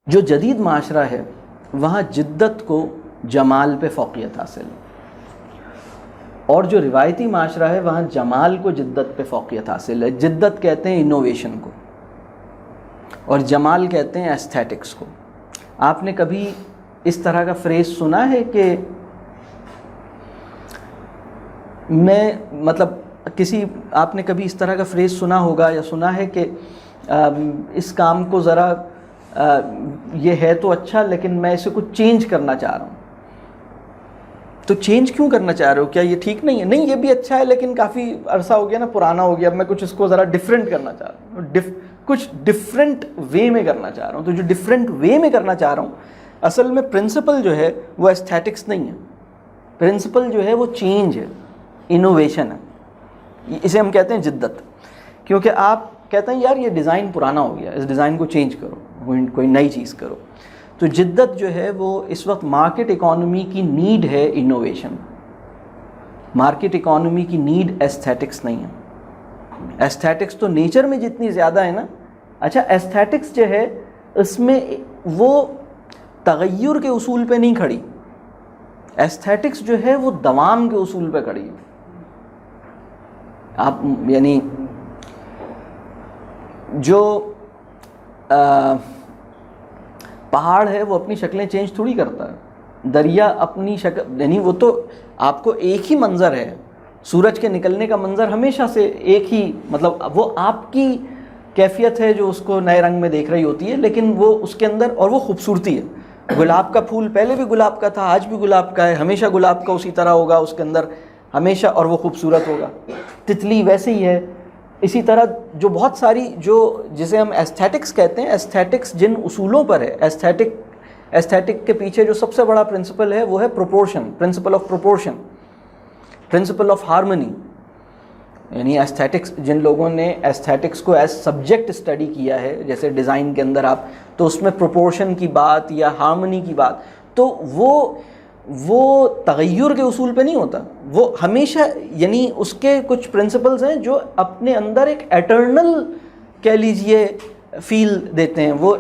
جو جدید معاشرہ ہے وہاں جدت کو جمال پہ فوقیت حاصل ہے، اور جو روایتی معاشرہ ہے وہاں جمال کو جدت پہ فوقیت حاصل ہے۔ جدت کہتے ہیں انوویشن کو، اور جمال کہتے ہیں ایستھیٹکس کو۔ آپ نے کبھی اس طرح کا فریز سنا ہے کہ آپ نے کبھی اس طرح کا فریز سنا ہوگا یا سنا ہے کہ اس کام کو ذرا یہ ہے تو اچھا لیکن میں اسے کچھ چینج کرنا چاہ رہا ہوں۔ تو چینج کیوں کرنا چاہ رہے ہو؟ کیا یہ ٹھیک نہیں ہے؟ نہیں، یہ بھی اچھا ہے لیکن کافی عرصہ ہو گیا نا، پرانا ہو گیا، اب میں کچھ اس کو ذرا ڈفرینٹ کرنا چاہ رہا ہوں، کچھ ڈفرینٹ وے میں کرنا چاہ رہا ہوں۔ تو جو ڈفرینٹ وے میں کرنا چاہ رہا ہوں، اصل میں پرنسپل جو ہے وہ ایستھیٹکس نہیں ہے، پرنسپل جو ہے وہ چینج ہے، انوویشن ہے۔ اسے ہم کہتے ہیں جدت، کیونکہ آپ کہتے ہیں یار یہ ڈیزائن پرانا ہو گیا، اس ڈیزائن کو چینج کرو، کوئی نئی چیز کرو۔ تو جدت جو ہے وہ اس وقت مارکیٹ اکانومی کی نیڈ ہے انوویشن، مارکیٹ اکانومی کی نیڈ ایستھیٹکس نہیں ہے۔ ایستھیٹکس تو نیچر میں جتنی زیادہ ہے نا، اچھا ایستھیٹکس جو ہے اس میں وہ تغیر کے اصول پہ نہیں کھڑی، ایستھیٹکس جو ہے وہ دوام کے اصول پہ کھڑی ہے۔ آپ یعنی جو پہاڑ ہے وہ اپنی شکلیں چینج تھوڑی کرتا ہے، دریا اپنی شکل، یعنی وہ تو آپ کو ایک ہی منظر ہے، سورج کے نکلنے کا منظر ہمیشہ سے ایک ہی، مطلب وہ آپ کی کیفیت ہے جو اس کو نئے رنگ میں دیکھ رہی ہوتی ہے، لیکن وہ اس کے اندر، اور وہ خوبصورتی ہے۔ گلاب کا پھول پہلے بھی گلاب کا تھا، آج بھی گلاب کا ہے، ہمیشہ گلاب کا اسی طرح ہوگا اس کے اندر ہمیشہ، اور وہ خوبصورت ہوگا۔ تتلی ویسے ہی ہے۔ اسی طرح جو بہت ساری جسے ہم ایستھیٹکس کہتے ہیں، ایستھیٹکس جن اصولوں پر ہے، ایستھیٹک کے پیچھے جو سب سے بڑا پرنسپل ہے وہ ہے proportion, principle of proportion, principle of harmony. یعنی ایستھیٹکس، جن لوگوں نے ایستھیٹکس کو ایز سبجیکٹ اسٹڈی کیا ہے، جیسے ڈیزائن کے اندر آپ، تو اس میں پروپورشن کی بات یا ہارمنی کی بات، تو وہ تغیر کے اصول پہ نہیں ہوتا، وہ ہمیشہ، یعنی اس کے کچھ پرنسپلز ہیں جو اپنے اندر ایک ایٹرنل کہہ لیجئے فیل دیتے ہیں، وہ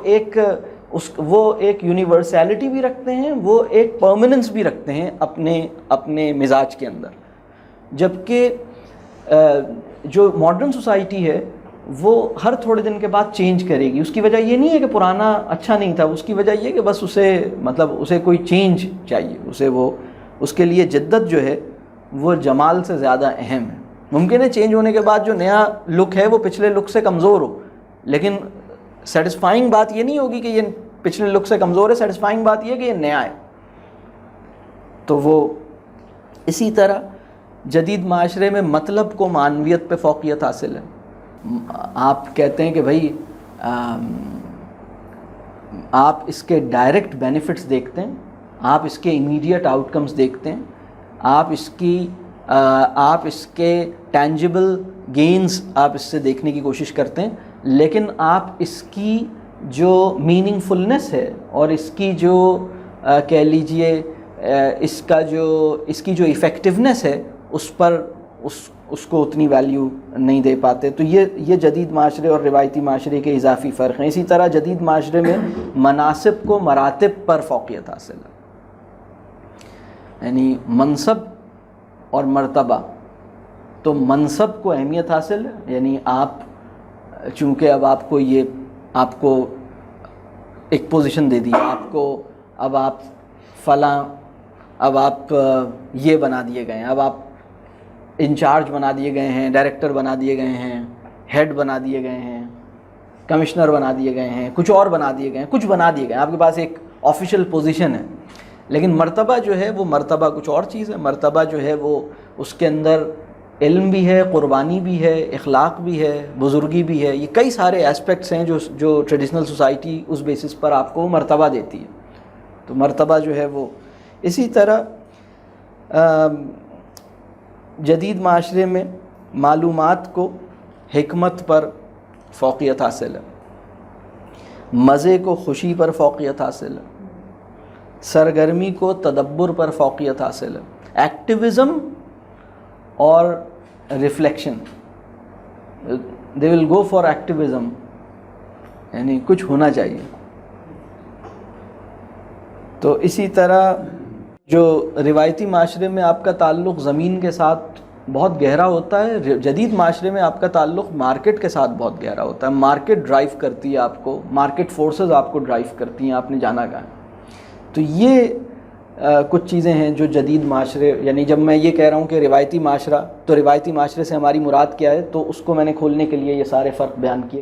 ایک یونیورسیلٹی بھی رکھتے ہیں، وہ ایک پرماننس بھی رکھتے ہیں اپنے مزاج کے اندر۔ جبکہ جو ماڈرن سوسائٹی ہے وہ ہر تھوڑے دن کے بعد چینج کرے گی۔ اس کی وجہ یہ نہیں ہے کہ پرانا اچھا نہیں تھا، اس کی وجہ یہ کہ بس اسے کوئی چینج چاہیے، اس کے لیے جدت جو ہے وہ جمال سے زیادہ اہم ہے۔ ممکن ہے چینج ہونے کے بعد جو نیا لک ہے وہ پچھلے لک سے کمزور ہو، لیکن سیٹسفائنگ بات یہ نہیں ہوگی کہ یہ پچھلے لک سے کمزور ہے، سیٹسفائنگ بات یہ ہے کہ یہ نیا ہے۔ تو وہ اسی طرح جدید معاشرے میں مطلب کو معنویت پہ فوقیت حاصل ہے۔ آپ کہتے ہیں کہ بھائی آپ اس کے ڈائریکٹ بینیفٹس دیکھتے ہیں، آپ اس کے امیڈیٹ آؤٹ کمز دیکھتے ہیں، آپ اس کے ٹینجیبل گینز آپ اس سے دیکھنے کی کوشش کرتے ہیں، لیکن آپ اس کی جو میننگ فلنس ہے اور اس کی جو کہہ لیجئے اس کی جو ایفیکٹونیس ہے اس کو اتنی ویلیو نہیں دے پاتے۔ تو یہ جدید معاشرے اور روایتی معاشرے کے اضافی فرق ہیں۔ اسی طرح جدید معاشرے میں مناصب کو مراتب پر فوقیت حاصل ہے، یعنی منصب اور مرتبہ۔ تو منصب کو اہمیت حاصل ہے، یعنی آپ چونکہ اب آپ کو ایک پوزیشن دے دی، اب آپ فلاں، اب آپ یہ بنا دیے گئے ہیں، اب آپ انچارج بنا دیے گئے ہیں، ڈائریکٹر بنا دیے گئے ہیں، ہیڈ بنا دیے گئے ہیں، کمشنر بنا دیے گئے ہیں، کچھ اور بنا دیے گئے ہیں، کچھ بنا دیے گئے ہیں، آپ کے پاس ایک آفیشیل پوزیشن ہے۔ لیکن مرتبہ جو ہے وہ مرتبہ کچھ اور چیز ہے۔ مرتبہ جو ہے وہ اس کے اندر علم بھی ہے، قربانی بھی ہے، اخلاق بھی ہے، بزرگی بھی ہے، یہ کئی سارے ایسپیکٹس ہیں جو ٹریڈیشنل سوسائٹی اس بیسس پر آپ کو مرتبہ دیتی ہے۔ تو مرتبہ جو ہے وہ اسی طرح جدید معاشرے میں معلومات کو حکمت پر فوقیت حاصل ہے، مزے کو خوشی پر فوقیت حاصل ہے، سرگرمی کو تدبر پر فوقیت حاصل ہے، ایکٹیویزم اور reflection, they will go for activism, یعنی کچھ ہونا چاہیے، تو اسی طرح جو روایتی معاشرے میں آپ کا تعلق زمین کے ساتھ بہت گہرا ہوتا ہے، جدید معاشرے میں آپ کا تعلق مارکیٹ کے ساتھ بہت گہرا ہوتا ہے. مارکیٹ ڈرائیو کرتی ہے آپ کو، مارکیٹ فورسز آپ کو ڈرائیو کرتی ہیں، آپ نے جانا کہاں. تو یہ کچھ چیزیں ہیں جو جدید معاشرے، یعنی جب میں یہ کہہ رہا ہوں کہ روایتی معاشرہ، تو روایتی معاشرے سے ہماری مراد کیا ہے، تو اس کو میں نے کھولنے کے لیے یہ سارے فرق بیان کیے.